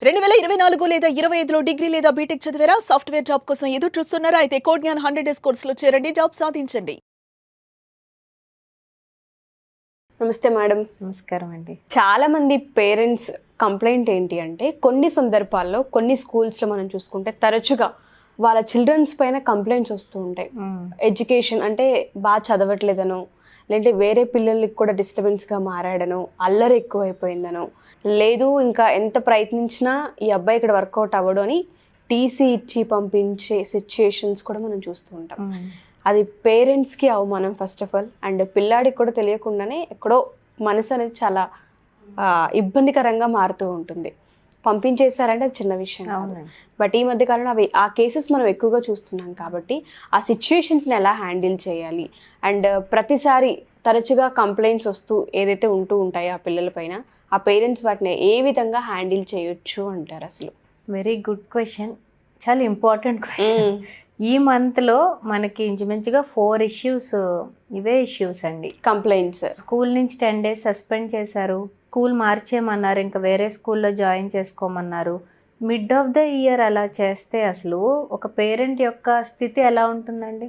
2024 లేదా 25లో డిగ్రీ లేదా బీటెక్ చదివారా? సాఫ్ట్‌వేర్ జాబ్ కోసం ఎదురు చూస్తున్నారా? అయితే కోడ్ జ్ఞాన్ 100 డేస్ కోర్సులో చేరండి. జాబ్ సాధించండి. నమస్తే మేడం. నమస్కారం అండి. చాలా మంది పేరెంట్స్ కంప్లైంట్ ఏంటి అంటే కొన్ని సందర్భాల్లో కొన్ని స్కూల్స్లో మనం చూసుకుంటే తరచుగా వాళ్ళ చిల్డ్రన్స్ పైన కంప్లైంట్స్ వస్తూ ఉంటాయి. ఎడ్యుకేషన్ అంటే బాగా చదవట్లేదనో, లేదంటే వేరే పిల్లలకి కూడా డిస్టర్బెన్స్గా మారాడనో, అల్లరి ఎక్కువైపోయిందనో, లేదు ఇంకా ఎంత ప్రయత్నించినా ఈ అబ్బాయి ఇక్కడ వర్కౌట్ అవ్వడు అని టీసీ ఇచ్చి పంపించే సిచ్యుయేషన్స్ కూడా మనం చూస్తూ ఉంటాం. అది పేరెంట్స్కి అవమానం ఫస్ట్ ఆఫ్ ఆల్, అండ్ పిల్లాడికి కూడా తెలియకుండానే ఎక్కడో మనసు అనేది చాలా ఇబ్బందికరంగా మారుతూ ఉంటుంది. పంపించేశారంటే అది చిన్న విషయం కాదు. బట్ ఈ మధ్య కాలంలో ఆ కేసెస్ మనం ఎక్కువగా చూస్తున్నాం కాబట్టి ఆ సిచ్యుయేషన్స్ని ఎలా హ్యాండిల్ చేయాలి, అండ్ ప్రతిసారి తరచుగా కంప్లైంట్స్ వస్తూ ఏదైతే ఉంటూ ఉంటాయో ఆ పిల్లల పైన ఆ పేరెంట్స్ వాటిని ఏ విధంగా హ్యాండిల్ చేయొచ్చు అంటారు? అసలు వెరీ గుడ్ క్వశ్చన్, చాలా ఇంపార్టెంట్ క్వశ్చన్. ఈ మంత్లో మనకి ఇంచుమించుగా 4 ఇష్యూస్, ఇవే ఇష్యూస్ అండి. కంప్లైంట్స్. స్కూల్ నుంచి 10 days సస్పెండ్ చేశారు, స్కూల్ మార్చేయమన్నారు, ఇంకా వేరే స్కూల్లో జాయిన్ చేసుకోమన్నారు. మిడ్ ఆఫ్ ద ఇయర్ అలా చేస్తే అసలు ఒక పేరెంట్ యొక్క స్థితి ఎలా ఉంటుందండి?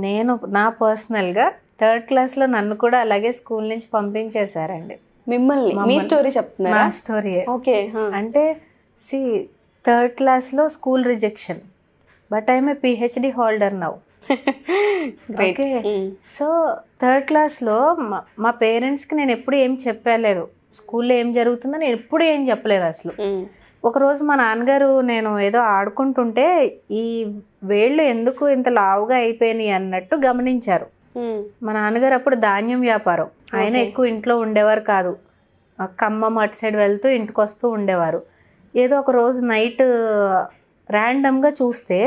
నేను నా పర్సనల్గా 3rd classలో నన్ను కూడా అలాగే స్కూల్ నుంచి పంపించేశారండి. మిమ్మల్ని? మీ స్టోరీ చెప్తున్నారా? నా స్టోరీ. ఓకే. అంటే 3rd classలో school rejection, but I'm a PhD holder now. Okay. So 3rd classలో మా పేరెంట్స్కి నేను ఎప్పుడు ఏం చెప్పలేదు, స్కూల్లో ఏం జరుగుతుందో నేను ఎప్పుడు ఏం చెప్పలేదు అసలు. ఒకరోజు మా నాన్నగారు నేను ఏదో ఆడుకుంటుంటే ఈ వేళ్ళు ఎందుకు ఇంత లావుగా అయిపోయినాయి అన్నట్టు గమనించారు. మా నాన్నగారు అప్పుడు ధాన్యం వ్యాపారం, ఆయన ఎక్కువ ఇంట్లో ఉండేవారు కాదు, ఖమ్మం అటు సైడ్ వెళ్తూ ఇంటికి వస్తూ ఉండేవారు. ఏదో ఒక రోజు నైట్ ర్యాండమ్గా చూస్తే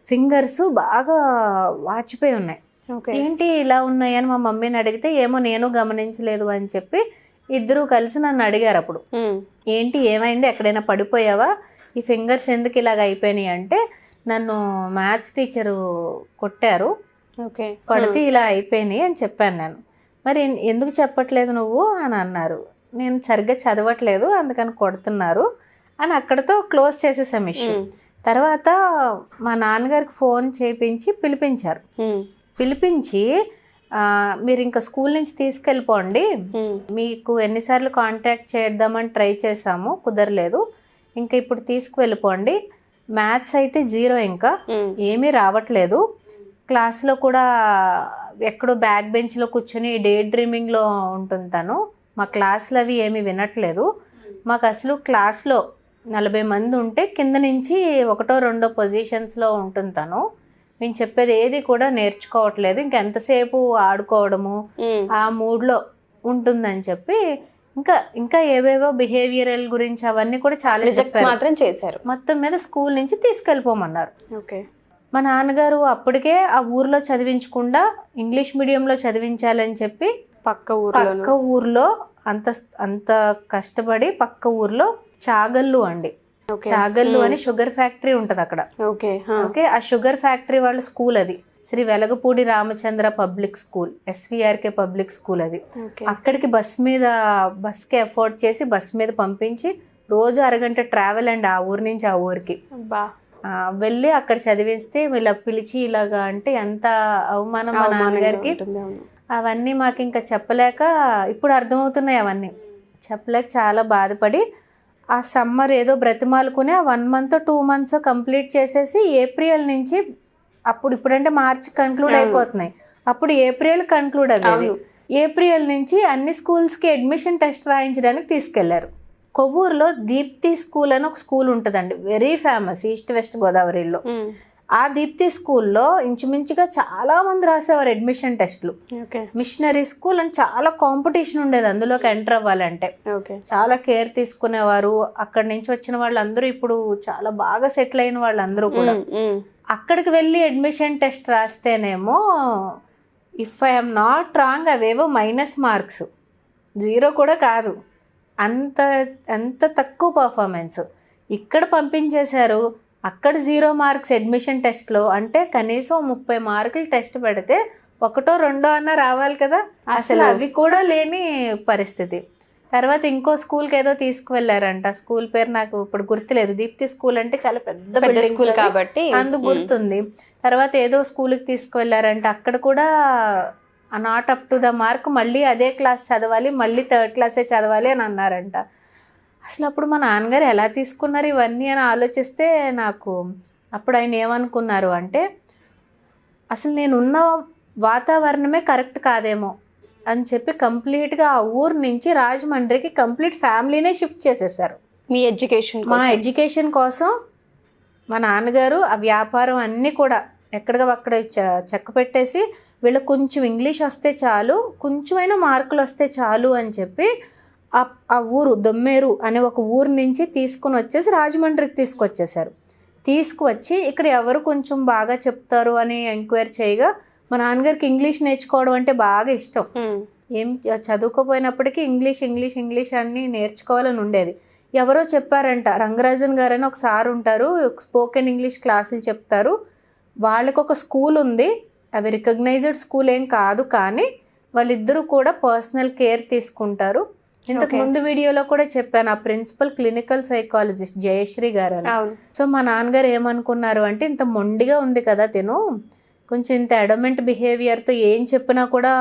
ఫింగర్స్ బాగా వాచిపోయి ఉన్నాయి. ఏంటి ఇలా ఉన్నాయి అని మా మమ్మీని అడిగితే ఏమో నేను గమనించలేదు అని చెప్పి ఇద్దరు కలిసి నన్ను అడిగారు. అప్పుడు ఏంటి ఏమైంది, ఎక్కడైనా పడిపోయావా, ఈ ఫింగర్స్ ఎందుకు ఇలాగ అయిపోయినాయి అంటే నన్ను మ్యాథ్స్ టీచరు కొట్టారు, కొడితే ఇలా అయిపోయినాయి అని చెప్పాను నేను. మరి ఎందుకు చెప్పట్లేదు నువ్వు అని అన్నారు. నేను సరిగ్గా చదవట్లేదు అందుకని కొడుతున్నారు అని అక్కడతో క్లోజ్ చేసేసాం ఇష్యూ. తర్వాత మా నాన్నగారికి ఫోన్ చేయించి పిలిపించారు. పిలిపించి మీరు ఇంకా స్కూల్ నుంచి తీసుకెళ్ళిపోండి, మీకు ఎన్నిసార్లు కాంటాక్ట్ చేద్దామని ట్రై చేసాము కుదరలేదు, ఇంకా ఇప్పుడు తీసుకువెళ్ళిపోండి, మ్యాథ్స్ అయితే 0, ఇంకా ఏమీ రావట్లేదు, క్లాస్లో కూడా ఎక్కడో బ్యాక్ బెంచ్లో కూర్చొని డే డ్రీమింగ్లో ఉంటుంది తను, మా క్లాసులు అవి ఏమీ వినట్లేదు, మాకు అసలు క్లాస్లో 40 మంది ఉంటే కింద నుంచి 1ో 2ో పొజిషన్స్లో ఉంటుంది తను, మేము చెప్పేది ఏది కూడా నేర్చుకోవట్లేదు, ఇంకెంతసేపు ఆడుకోవడము ఆ మూడ్లో ఉంటుందని చెప్పి ఇంకా ఏవేవో బిహేవియరల్ గురించి అవన్నీ కూడా చాలా చెప్పారు. మాత్రం చేశారు. మొత్తం మీద స్కూల్ నుంచి తీసుకెళ్ళిపోమన్నారు. ఓకే. మా నాన్నగారు అప్పటికే ఆ ఊర్లో చదివించకుండా ఇంగ్లీష్ మీడియంలో చదివించాలని చెప్పి పక్క ఊర్లో అంత కష్టపడి పక్క ఊర్లో చాగల్లు అండి, చాగల్లు అని షుగర్ ఫ్యాక్టరీ ఉంటది అక్కడ. ఓకే. ఆ షుగర్ ఫ్యాక్టరీ వాళ్ళ స్కూల్ అది Shri Velagapudi Ramachandra public school, SVRK public school అది. అక్కడికి బస్కి ఎఫోర్డ్ చేసి బస్ మీద పంపించి రోజు 1 గంట ట్రావెల్ అండి ఆ ఊరి నుంచి ఆ ఊరికి వెళ్ళి అక్కడ చదివిస్తే ఇలా పిలిచి ఇలాగా అంటే ఎంత అవమానం మా నాన్నగారికి. అవన్నీ మాకు ఇంకా చెప్పలేక ఇప్పుడు అర్థమవుతున్నాయి, అవన్నీ చెప్పలేక చాలా బాధపడి ఆ సమ్మర్ ఏదో బ్రతిమాలుకుని ఆ 1 month 2 months కంప్లీట్ చేసేసి ఏప్రిల్ నుంచి, ఇప్పుడంటే మార్చ్ కన్క్లూడ్ అయిపోతున్నాయి, అప్పుడు ఏప్రిల్ కన్క్లూడ్ అయ్యేది. ఏప్రిల్ నుంచి అన్ని స్కూల్స్కి అడ్మిషన్ టెస్ట్ రాయించడానికి తీసుకెళ్లారు. కొవ్వూరులో దీప్తి స్కూల్ అని ఒక స్కూల్ ఉంటుందండి, వెరీ ఫేమస్ ఈస్ట్ వెస్ట్ గోదావరిలో. ఆ దీప్తి స్కూల్లో ఇంచుమించుగా చాలా మంది రాసేవారు అడ్మిషన్ టెస్ట్లు. మిషనరీ స్కూల్ అని చాలా కాంపిటీషన్ ఉండేది అందులోకి ఎంటర్ అవ్వాలంటే. చాలా కేర్ తీసుకునేవారు. అక్కడి నుంచి వచ్చిన వాళ్ళందరూ ఇప్పుడు చాలా బాగా సెటిల్ అయిన వాళ్ళందరూ కూడా అక్కడికి వెళ్ళి అడ్మిషన్ టెస్ట్ రాస్తేనేమో ఇఫ్ ఐఎమ్ నాట్ రాంగ్ అవేవో మైనస్ మార్క్స్, 0 కూడా కాదు, అంత తక్కువ పర్ఫార్మెన్స్. ఇక్కడ పంపించేశారు, అక్కడ 0 మార్క్స్ అడ్మిషన్ టెస్ట్లో. అంటే కనీసం 30 మార్కులు టెస్ట్ పెడితే 1ో 2ో అన్నా రావాలి కదా, అసలు అవి కూడా లేని పరిస్థితి. తర్వాత ఇంకో స్కూల్కి ఏదో తీసుకువెళ్ళారంట, స్కూల్ పేరు నాకు ఇప్పుడు గుర్తులేదు. దీప్తి స్కూల్ అంటే చాలా పెద్ద బిల్డింగ్ స్కూల్ కాబట్టి అందుకు గుర్తుంది. తర్వాత ఏదో స్కూల్కి తీసుకువెళ్ళారంట, అక్కడ కూడా not up to the mark, మళ్ళీ అదే క్లాస్ చదవాలి, మళ్ళీ 3rd క్లాసే చదవాలి అని అన్నారంట. అసలు అప్పుడు మా నాన్నగారు ఎలా తీసుకున్నారు ఇవన్నీ అని ఆలోచిస్తే నాకు అప్పుడు ఆయన ఏమనుకున్నారు అంటే, అసలు నేనున్న వాతావరణమే కరెక్ట్ కాదేమో అని చెప్పి కంప్లీట్గా ఆ ఊరు నుంచి రాజమండ్రికి కంప్లీట్ ఫ్యామిలీనే షిఫ్ట్ చేసేసారు. మీ ఎడ్యుకేషన్, మా ఎడ్యుకేషన్ కోసం మా నాన్నగారు ఆ వ్యాపారం అన్నీ కూడా ఎక్కడికక్కడ చెక్క పెట్టేసి, వీళ్ళకి కొంచెం ఇంగ్లీష్ వస్తే చాలు, కొంచెమైనా మార్కులు వస్తే చాలు అని చెప్పి ఆ ఊరు దొమ్మేరు అనే ఒక ఊరు నుంచి తీసుకుని వచ్చేసి రాజమండ్రికి తీసుకొచ్చేసారు. తీసుకువచ్చి ఇక్కడ ఎవరు కొంచెం బాగా చెప్తారు అని ఎంక్వైరీ చేయగా మా నాన్నగారికి ఇంగ్లీష్ నేర్చుకోవడం అంటే బాగా ఇష్టం. ఏం చదువుకోపోయినప్పటికీ ఇంగ్లీష్ అన్నీ నేర్చుకోవాలని ఉండేది. ఎవరో చెప్పారంట, రంగరాజన్ గారు అని ఒక సార్ ఉంటారు, స్పోకెన్ ఇంగ్లీష్ క్లాసులు చెప్తారు, వాళ్ళకి ఒక స్కూల్ ఉంది, అవి రికగ్నైజ్డ్ స్కూల్ ఏం కాదు, కానీ వాళ్ళిద్దరూ కూడా పర్సనల్ కేర్ తీసుకుంటారు. ఇంతకు ముందు వీడియోలో కూడా చెప్పాను, ఆ ప్రిన్సిపల్ క్లినికల్ సైకాలజిస్ట్ జయశ్రీ గారు అని. సో మా నాన్నగారు ఏమనుకున్నారు అంటే, ఇంత మొండిగా ఉంది కదా తిను, కొంచెం ఇంత అడమెంట్ బిహేవియర్తో ఏం చెప్పినా కూడా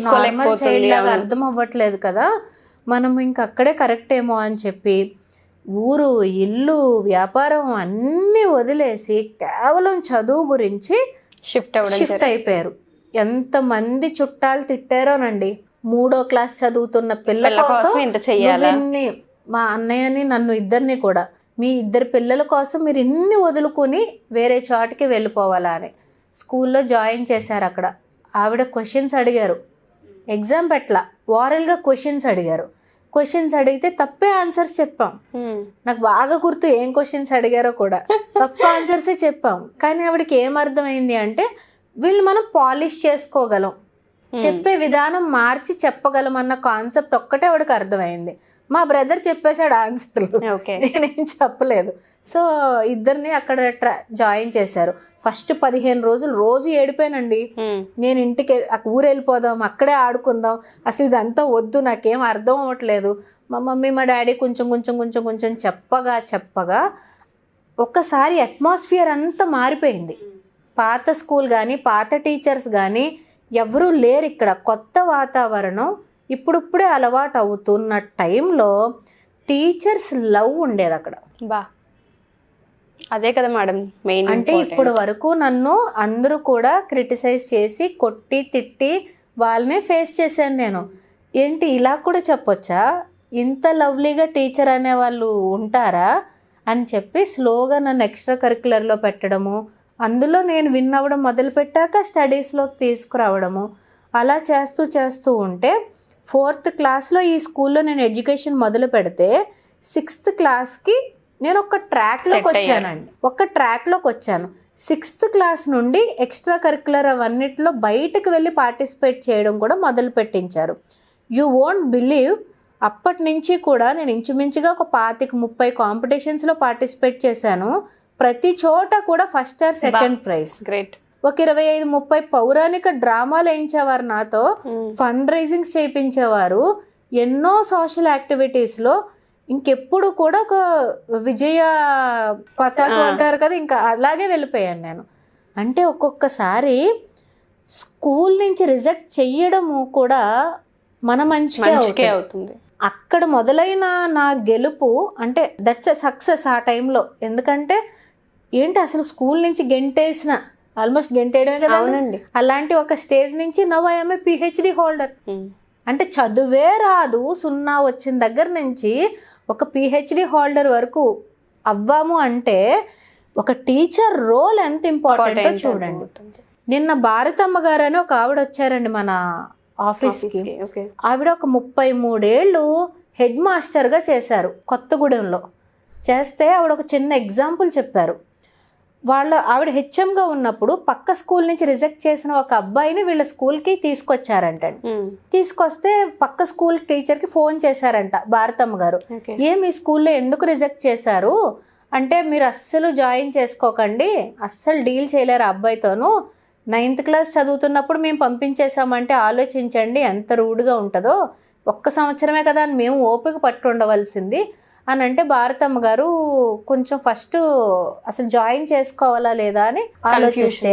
నార్మల్ చైల్డ్ లాగా అర్థం అవ్వట్లేదు కదా, మనం ఇంక అక్కడే కరెక్ట్ ఏమో అని చెప్పి ఊరు ఇల్లు వ్యాపారం అన్నీ వదిలేసి కేవలం చదువు గురించి షిఫ్ట్ అయిపోయారు. ఎంతమంది చుట్టాలు తిట్టారోనండి. 3వ క్లాస్ చదువుతున్న పిల్లల కోసం ఇన్ని, మా అన్నయ్యని నన్ను ఇద్దరిని కూడా, మీ 2 పిల్లల కోసం మీరు ఇన్ని వదులుకొని వేరే చోటికి వెళ్ళిపోవాలా అని స్కూల్లో జాయిన్ చేశారు. అక్కడ ఆవిడ క్వశ్చన్స్ అడిగారు, ఎగ్జామ్ పెట్టలా, ఓరల్గా క్వశ్చన్స్ అడిగారు. క్వశ్చన్స్ అడిగితే తప్పే ఆన్సర్స్ చెప్పాం. నాకు బాగా గుర్తు ఏం క్వశ్చన్స్ అడిగారో కూడా, తప్పు ఆన్సర్సే చెప్పాం. కానీ ఆవిడకి ఏమర్థమైంది అంటే, వీళ్ళు మనం పాలిష్ చేసుకోగలం, చెప్పే విధానం మార్చి చెప్పగలం అన్న కాన్సెప్ట్ ఒక్కటే ఆవిడకి అర్థమైంది. మా బ్రదర్ చెప్పేశాడు ఆన్సర్లు, నేనేం చెప్పలేదు. సో ఇద్దరిని అక్కడ జాయిన్ చేశారు. ఫస్ట్ 15 రోజులు రోజు ఏడిపోయానండి. నేను ఇంటికి ఊరు వెళ్ళిపోదాం, అక్కడే ఆడుకుందాం, అసలు ఇదంతా వద్దు, నాకేం అర్థం అవ్వట్లేదు. మా మమ్మీ మా డాడీ కొంచెం చెప్పగా ఒక్కసారి అట్మాస్ఫియర్ అంతా మారిపోయింది. పాత స్కూల్ కానీ పాత టీచర్స్ కానీ ఎవరూ లేరు ఇక్కడ, కొత్త వాతావరణం. ఇప్పుడిప్పుడే అలవాటు అవుతున్న టైంలో టీచర్స్ లవ్ ఉండేది అక్కడ. అదే కదా మేడం మెయిన్. అంటే ఇప్పుడు వరకు నన్ను అందరూ కూడా క్రిటిసైజ్ చేసి కొట్టి తిట్టి వాళ్ళనే ఫేస్ చేశాను నేను. ఏంటి ఇలా కూడా చెప్పొచ్చా, ఇంత లవ్లీగా టీచర్ అనే వాళ్ళు ఉంటారా అని చెప్పి స్లోగా నన్ను ఎక్స్ట్రా కరిక్యులర్లో పెట్టడము, అందులో నేను విన్ అవ్వడం మొదలుపెట్టాక స్టడీస్లోకి తీసుకురావడము, అలా చేస్తూ ఉంటే 4th క్లాస్లో ఈ స్కూల్లో నేను ఎడ్యుకేషన్ మొదలు పెడితే 6th క్లాస్కి నేను ఒక ట్రాక్లోకి వచ్చాను. 6th క్లాస్ నుండి ఎక్స్ట్రా కరిక్యులర్ అవన్నిటిలో బయటకు వెళ్ళి పార్టిసిపేట్ చేయడం కూడా మొదలు పెట్టించారు. యూ వోంట్ బిలీవ్, అప్పటి నుంచి కూడా నేను ఇంచుమించుగా ఒక 25-30 కాంపిటీషన్స్లో పార్టిసిపేట్ చేశాను. ప్రతి చోట కూడా first or second prize. Great. ఒక 25-30 పౌరాణిక డ్రామాలు వేయించేవారు నాతో, ఫండ్ రైజింగ్స్ చేయించేవారు, ఎన్నో సోషల్ యాక్టివిటీస్లో. ఇంకెప్పుడు కూడా ఒక విజయ పతాకం అంటారు కదా, ఇంకా అలాగే వెళ్ళిపోయాను నేను. అంటే ఒక్కొక్కసారి స్కూల్ నుంచి రిజెక్ట్ చెయ్యడము కూడా మన మంచికే అవుతుంది. అక్కడ మొదలైన నా గెలుపు అంటే దట్స్ ఎ సక్సెస్ ఆ టైంలో. ఎందుకంటే ఏంటి అసలు స్కూల్ నుంచి గెంటేసిన, ఆల్మోస్ట్ గెంటేయడమే కదా, అలాంటి ఒక స్టేజ్ నుంచి now I am a PhD holder. అంటే చదువే రాదు, 0 వచ్చిన దగ్గర నుంచి ఒక PhD హోల్డర్ వరకు అవ్వాము అంటే ఒక టీచర్ రోల్ ఎంత ఇంపార్టెంటో చూడండి. నిన్న భారతమ్మ గారు అని ఒక ఆవిడ వచ్చారండి మన ఆఫీస్కి. ఆవిడ ఒక 33 ఏళ్ళు హెడ్ మాస్టర్గా చేశారు కొత్తగూడెంలో. చేస్తే ఆవిడ ఒక చిన్న ఎగ్జాంపుల్ చెప్పారు. ఆవిడ హెచ్ఎంగా ఉన్నప్పుడు పక్క స్కూల్ నుంచి రిజెక్ట్ చేసిన ఒక అబ్బాయిని వీళ్ళ స్కూల్కి తీసుకొచ్చారంట. తీసుకొస్తే పక్క స్కూల్ టీచర్కి ఫోన్ చేశారంట భారతమ్మ గారు, మీ స్కూల్లో ఎందుకు రిజెక్ట్ చేశారు అంటే, మీరు అస్సలు జాయిన్ చేసుకోకండి, అస్సలు డీల్ చేయలేరు ఆ అబ్బాయితోనూ, 9th క్లాస్ చదువుతున్నప్పుడు మేము పంపించేసామంటే ఆలోచించండి ఎంత రూడ్గా ఉంటుందో, ఒక్క సంవత్సరమే కదా అని మేము ఓపిక పట్టు ఉండవలసింది అని అంటే భారతమ్మ గారు కొంచెం ఫస్ట్ అసలు జాయిన్ చేసుకోవాలా లేదా అని ఆలోచిస్తే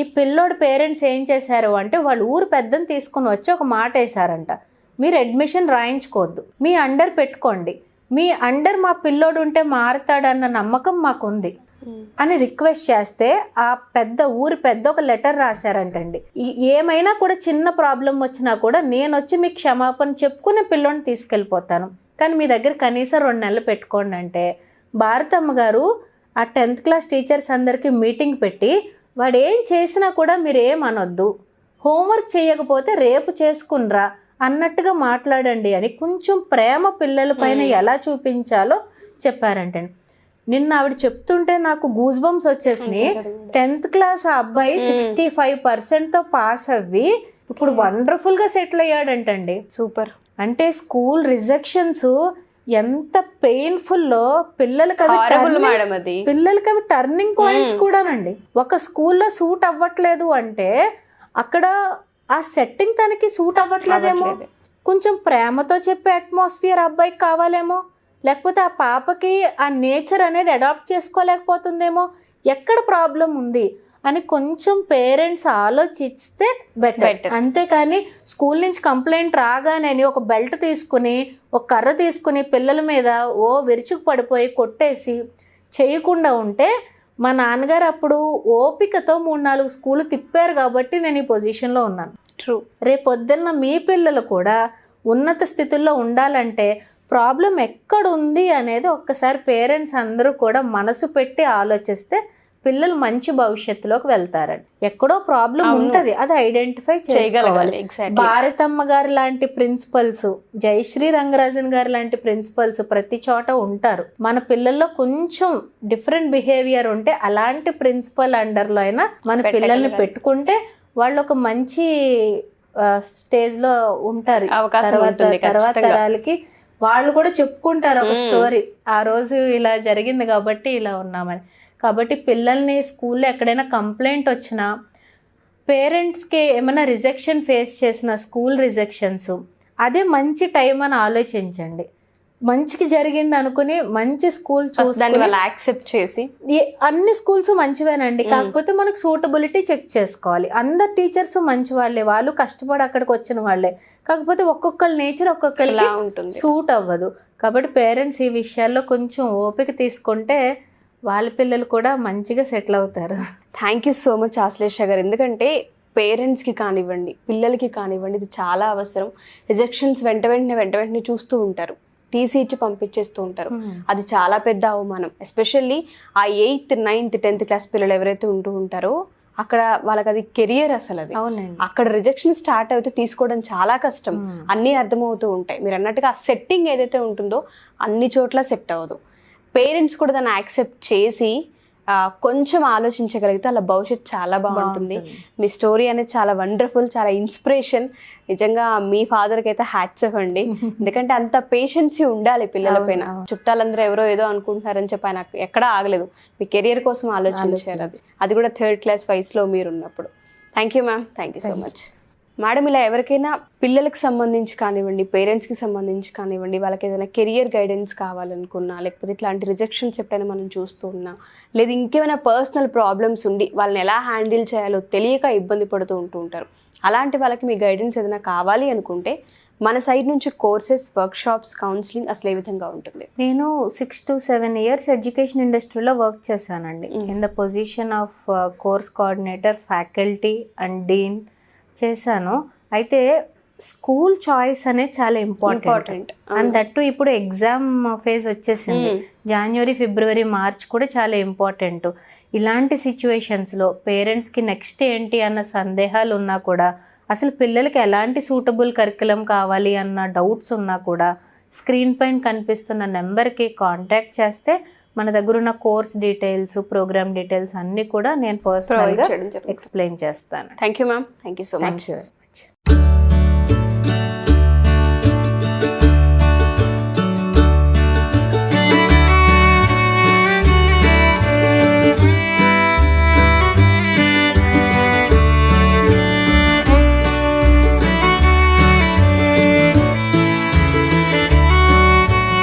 ఈ పిల్లోడి పేరెంట్స్ ఏం చేశారు అంటే వాళ్ళు ఊరు పెద్దని తీసుకుని వచ్చి ఒక మాట వేశారంట, మీరు అడ్మిషన్ రాయించుకోవద్దు, మీ అండర్ పెట్టుకోండి, మీ అండర్ మా పిల్లోడు ఉంటే మారుతాడన్న నమ్మకం మాకుంది అని రిక్వెస్ట్ చేస్తే ఆ ఊరి పెద్ద ఒక లెటర్ రాశారంటండి. ఏమైనా కూడా చిన్న ప్రాబ్లం వచ్చినా కూడా నేను వచ్చి మీకు క్షమాపణ చెప్పుకుని పిల్లోని తీసుకెళ్ళిపోతాను, కానీ మీ దగ్గర కనీసం 2 నెలలు పెట్టుకోండి అంటే భారతమ్మ గారు ఆ 10th క్లాస్ టీచర్స్ అందరికీ మీటింగ్ పెట్టి వాడు ఏం చేసినా కూడా మీరు ఏం అనొద్దు, హోంవర్క్ చేయకపోతే రేపు చేసుకునిరా అన్నట్టుగా మాట్లాడండి అని కొంచెం ప్రేమ పిల్లల పైన ఎలా చూపించాలో చెప్పారంటండి. నిన్న ఆవిడ చెప్తుంటే నాకు గూస్ బంప్స్ వచ్చేసినాయి. 10th క్లాస్ ఆ అబ్బాయి 65%తో పాస్ అవ్వి ఇప్పుడు వండర్ఫుల్గా సెటిల్ అయ్యాడంటండి. సూపర్. అంటే స్కూల్ రిజెక్షన్స్ ఎంత పెయిన్ఫుల్లో పిల్లలకి అవి టర్నింగ్ పాయింట్స్ కూడానండి. ఒక స్కూల్లో సూట్ అవ్వట్లేదు అంటే అక్కడ ఆ సెట్టింగ్ తనకి సూట్ అవ్వట్లేదేమో, కొంచెం ప్రేమతో చెప్పే అట్మాస్ఫియర్ అబ్బాయికి కావాలేమో, లేకపోతే ఆ పాపకి ఆ నేచర్ అనేది అడాప్ట్ చేసుకోలేకపోతుందేమో, ఎక్కడ ప్రాబ్లం ఉంది అని కొంచెం పేరెంట్స్ ఆలోచిస్తే బెటర్. అంతేకాని స్కూల్ నుంచి కంప్లైంట్ రాగానే ఒక బెల్ట్ తీసుకుని ఒక కర్ర తీసుకుని పిల్లల మీద విరుచుకు పడిపోయి కొట్టేసి చేయకుండా ఉంటే, మా నాన్నగారు అప్పుడు ఓపికతో 3-4 స్కూళ్ళు తిప్పారు కాబట్టి నేను ఈ పొజిషన్లో ఉన్నాను. ట్రూ. రేపొద్దున్న మీ పిల్లలు కూడా ఉన్నత స్థితిలో ఉండాలంటే ప్రాబ్లం ఎక్కడ ఉంది అనేది ఒక్కసారి పేరెంట్స్ అందరూ కూడా మనసు పెట్టి ఆలోచిస్తే పిల్లలు మంచి భవిష్యత్తులోకి వెళ్తారండి. ఎక్కడో ప్రాబ్లం ఉంటది, అది ఐడెంటిఫై చేయగలగాలి. భారతమ్మ గారు లాంటి ప్రిన్సిపల్స్, జయశ్రీ రంగరాజన్ గారు లాంటి ప్రిన్సిపల్స్ ప్రతి చోట ఉంటారు. మన పిల్లల్లో కొంచెం డిఫరెంట్ బిహేవియర్ ఉంటే అలాంటి ప్రిన్సిపల్ అండర్లో అయినా మన పిల్లల్ని పెట్టుకుంటే వాళ్ళు ఒక మంచి స్టేజ్ లో ఉంటారు. తర్వాత తరాలకి వాళ్ళు కూడా చెప్పుకుంటారు ఒక స్టోరీ, ఆ రోజు ఇలా జరిగింది కాబట్టి ఇలా ఉన్నామని. కాబట్టి పిల్లల్ని స్కూల్లో ఎక్కడైనా కంప్లైంట్ వచ్చినా, పేరెంట్స్కి ఏమైనా రిజెక్షన్ ఫేస్ చేసిన స్కూల్ రిజెక్షన్స్, అదే మంచి టైం అని ఆలోచించండి. మంచికి జరిగింది అనుకుని మంచి స్కూల్ చూసి యాక్సెప్ట్ చేసి, అన్ని స్కూల్స్ మంచివేనండి, కాకపోతే మనకు సూటబిలిటీ చెక్ చేసుకోవాలి. అందరు టీచర్స్ మంచి వాళ్ళే, వాళ్ళు కష్టపడి అక్కడికి వచ్చిన వాళ్ళే, కాకపోతే ఒక్కొక్కరి నేచర్ ఒక్కొక్కరికి సూట్ అవ్వదు. కాబట్టి పేరెంట్స్ ఈ విషయాల్లో కొంచెం ఓపిక తీసుకుంటే వాళ్ళ పిల్లలు కూడా మంచిగా సెటిల్ అవుతారు. Thank you so much Ashlesha గారు. ఎందుకంటే పేరెంట్స్కి కానివ్వండి, పిల్లలకి కానివ్వండి, ఇది చాలా అవసరం. రిజెక్షన్స్ వెంట వెంటనే చూస్తూ ఉంటారు, టీసీ ఇచ్చి పంపించేస్తూ ఉంటారు. అది చాలా పెద్ద అవమానం. ఎస్పెషల్లీ ఆ 8th, 9th, 10th క్లాస్ పిల్లలు ఎవరైతే ఉంటూ ఉంటారో అక్కడ వాళ్ళకి అది కెరియర్. అసలు అది అక్కడ రిజెక్షన్ స్టార్ట్ అయితే తీసుకోవడం చాలా కష్టం. అన్నీ అర్థమవుతూ ఉంటాయి. మీరు అన్నట్టుగా ఆ సెట్టింగ్ ఏదైతే ఉంటుందో అన్ని చోట్ల సెట్ అవ్వదు. పేరెంట్స్ కూడా దాన్ని యాక్సెప్ట్ చేసి కొంచెం ఆలోచించగలిగితే అలా భవిష్యత్తు చాలా బాగుంటుంది. మీ స్టోరీ అనేది చాలా వండర్ఫుల్, చాలా ఇన్స్పిరేషన్. నిజంగా మీ ఫాదర్కి అయితే హ్యాట్స్ ఆఫ్ అండి. ఎందుకంటే అంత పేషెన్సీ ఉండాలి పిల్లల పైన. చుట్టాలందరూ ఎవరో ఏదో అనుకుంటున్నారని చెప్పి ఆయన ఎక్కడా ఆగలేదు, మీ కెరియర్ కోసం ఆలోచించారు. అది కూడా 3rd క్లాస్ వయసులో మీరు ఉన్నప్పుడు. Thank you ma'am, thank you so much. Madam, ఇలా ఎవరికైనా పిల్లలకు సంబంధించి కానివ్వండి, పేరెంట్స్కి సంబంధించి కానివ్వండి, వాళ్ళకి ఏదైనా కెరియర్ గైడెన్స్ కావాలనుకున్నా, లేకపోతే ఇట్లాంటి రిజెక్షన్స్ ఎప్పుడైనా మనం చూస్తూ ఉన్నా, లేదా ఇంకేమైనా పర్సనల్ ప్రాబ్లమ్స్ ఉండి వాళ్ళని ఎలా హ్యాండిల్ చేయాలో తెలియక ఇబ్బంది పడుతూ ఉంటారు, అలాంటి వాళ్ళకి మీ గైడెన్స్ ఏదైనా కావాలి అనుకుంటే మన సైడ్ నుంచి కోర్సెస్, వర్క్షాప్స్, కౌన్సిలింగ్ అసలు ఏ విధంగా ఉంటుంది? నేను 6 to 7 years ఎడ్యుకేషన్ ఇండస్ట్రీలో వర్క్ చేశానండి. In the position of course coordinator, faculty and dean చేశాను. అయితే స్కూల్ చాయిస్ అనేది చాలా ఇంపార్టెంట్. అండ్ దట్టు ఇప్పుడు ఎగ్జామ్ ఫేజ్ వచ్చేసింది. January, February, March కూడా చాలా ఇంపార్టెంట్. ఇలాంటి సిచ్యువేషన్స్లో పేరెంట్స్కి నెక్స్ట్ ఏంటి అన్న సందేహాలు ఉన్నా కూడా, అసలు పిల్లలకి ఎలాంటి సూటబుల్ కరికులం కావాలి అన్న డౌట్స్ ఉన్నా కూడా స్క్రీన్ పైన కనిపిస్తున్న నెంబర్కి కాంటాక్ట్ చేస్తే మన దగ్గర ఉన్న కోర్స్ డీటెయిల్స్, ప్రోగ్రామ్ డీటెయిల్స్ అన్నీ కూడా నేను పర్సనల్గా ఎక్స్ప్లెయిన్ చేస్తాను. Thank you ma'am, thank you so much. Thank you very much.